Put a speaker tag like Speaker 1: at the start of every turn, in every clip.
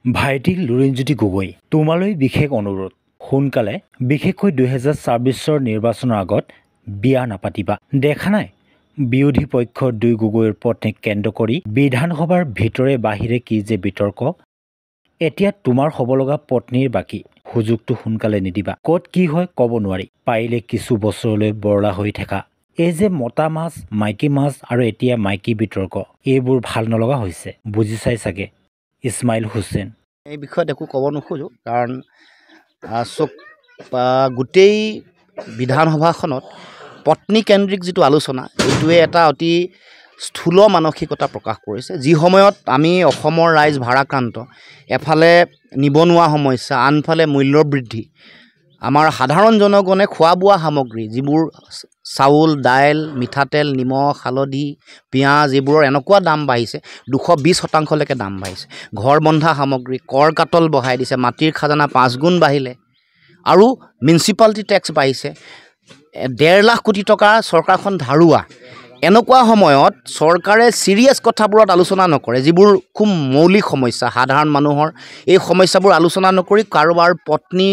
Speaker 1: ভাইটি লুৰিণজ্যোতি গগৈ, তোমালৈ বিশেষ অনুৰোধ, সোনকালে বিশেষকৈ 2024 নিৰ্বাচনৰ আগত বিয়া নাপাতিবা। দেখা নাই বিৰোধী পক্ষৰ দুই গগৈৰ পত্নীক কেন্দ্ৰ কৰি বিধানসভাৰ ভিতৰে বাহিৰে কি যে বিতৰ্ক। এতিয়া তোমাৰ হ'ব লগা পত্নীৰ বাকী সুযোগটো সোনকালে নিদিবা। ক'ত কি হয় ক'ব নোৱাৰি। পাৰিলে কিছু বছৰলৈ বৰলা হৈ থাকা। এই যে মতা মাছ, মাইকী মাছ আৰু এতিয়া মাইকী বিতৰ্ক, এইবোৰ ভাল নলগা হৈছে। বুজি চাই চাগে। ইছমাইল হুছেইন।
Speaker 2: এই বিষয়ত একো ক'ব নোখোজোঁ, কাৰণ গোটেই বিধানসভাখনত পত্নীকেন্দ্ৰিক যিটো আলোচনা, এইটোৱে এটা অতি স্থূল মানসিকতা প্ৰকাশ কৰিছে। যি সময়ত আমি অসমৰ ৰাইজ ভাৰাক্ৰান্ত, এফালে নিবনুৱা সমস্যা, আনফালে মূল্যবৃদ্ধি, আমাৰ সাধাৰণ জনগণে খোৱা বোৱা সামগ্ৰী যিবোৰ চাউল, দাইল, মিঠাতেল, নিমখ, হালধি, পিঁয়াজ, এইবোৰৰ এনেকুৱা দাম বাঢ়িছে, 220% দাম বাঢ়িছে। ঘৰ বন্ধা সামগ্ৰী, কৰ কাটল বঢ়াই দিছে, মাটিৰ খাজানা 5 গুণ বাঢ়িলে, আৰু মিউনিচিপালিটি টেক্স বাঢ়িছে, 1.5 লাখ কোটি টকা চৰকাৰখন ধাৰুৱা। এনেকুৱা সময়ত চৰকাৰে চিৰিয়াছ কথাবোৰত আলোচনা নকৰে, যিবোৰ খুব মৌলিক সমস্যা সাধাৰণ মানুহৰ, এই সমস্যাবোৰ আলোচনা নকৰি কাৰোবাৰ পত্নী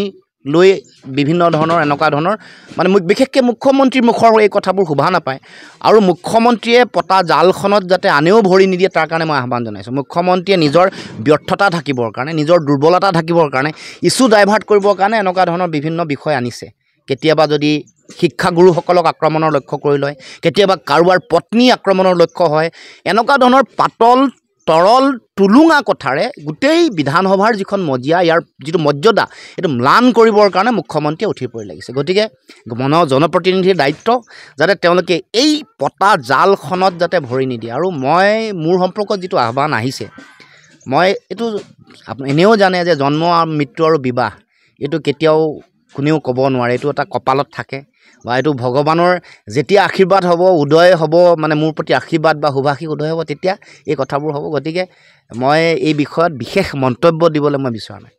Speaker 2: লৈ বিভিন্ন ধৰণৰ এনেকুৱা ধৰণৰ মানে বিশেষকৈ মুখ্যমন্ত্ৰীৰ মুখৰ এই কথাবোৰ শোভা নাপায়। আৰু মুখ্যমন্ত্ৰীয়ে পতা জালখনত যাতে আনেও ভৰি নিদিয়ে, তাৰ কাৰণে মই আহ্বান জনাইছোঁ। মুখ্যমন্ত্ৰীয়ে নিজৰ ব্যৰ্থতা ঢাকিবৰ কাৰণে, নিজৰ দুৰ্বলতা ঢাকিবৰ কাৰণে, ইছ্যু ডাইভাৰ্ট কৰিবৰ কাৰণে এনেকুৱা ধৰণৰ বিভিন্ন বিষয় আনিছে। কেতিয়াবা যদি শিক্ষাগুৰুসকলক আক্ৰমণৰ লক্ষ্য কৰি লয়, কেতিয়াবা কাৰোবাৰ পত্নী আক্ৰমণৰ লক্ষ্য হয়, এনেকুৱা ধৰণৰ পাতল তৰল টুলুঙা কথাৰে গোটেই বিধানসভাৰ যিখন মজিয়া, ইয়াৰ যিটো মৰ্যাদা, এইটো ম্লান কৰিবৰ কাৰণে মুখ্যমন্ত্ৰীয়ে উঠি পৰি লাগিছে। গতিকে জনপ্ৰতিনিধিৰ দায়িত্ব যাতে তেওঁলোকে এই পতা জালখনত যাতে ভৰি নিদিয়ে। আৰু মই মোৰ সম্পৰ্কত যিটো আহ্বান আহিছে, মই এইটো এনেও জানে যে জন্ম আৰু মৃত্যু আৰু বিবাহ এইটো কেতিয়াও কোনেও ক'ব নোৱাৰে, এইটো এটা কপালত থাকে, বা এইটো ভগৱানৰ যেতিয়া আশীৰ্বাদ হ'ব, উদয় হ'ব, মানে মোৰ প্ৰতি আশীৰ্বাদ বা শুভাশীষ উদয় হ'ব, তেতিয়া এই কথাবোৰ হ'ব। গতিকে মই এই বিষয়ত বিশেষ মন্তব্য দিবলৈ মই বিচৰা নাই।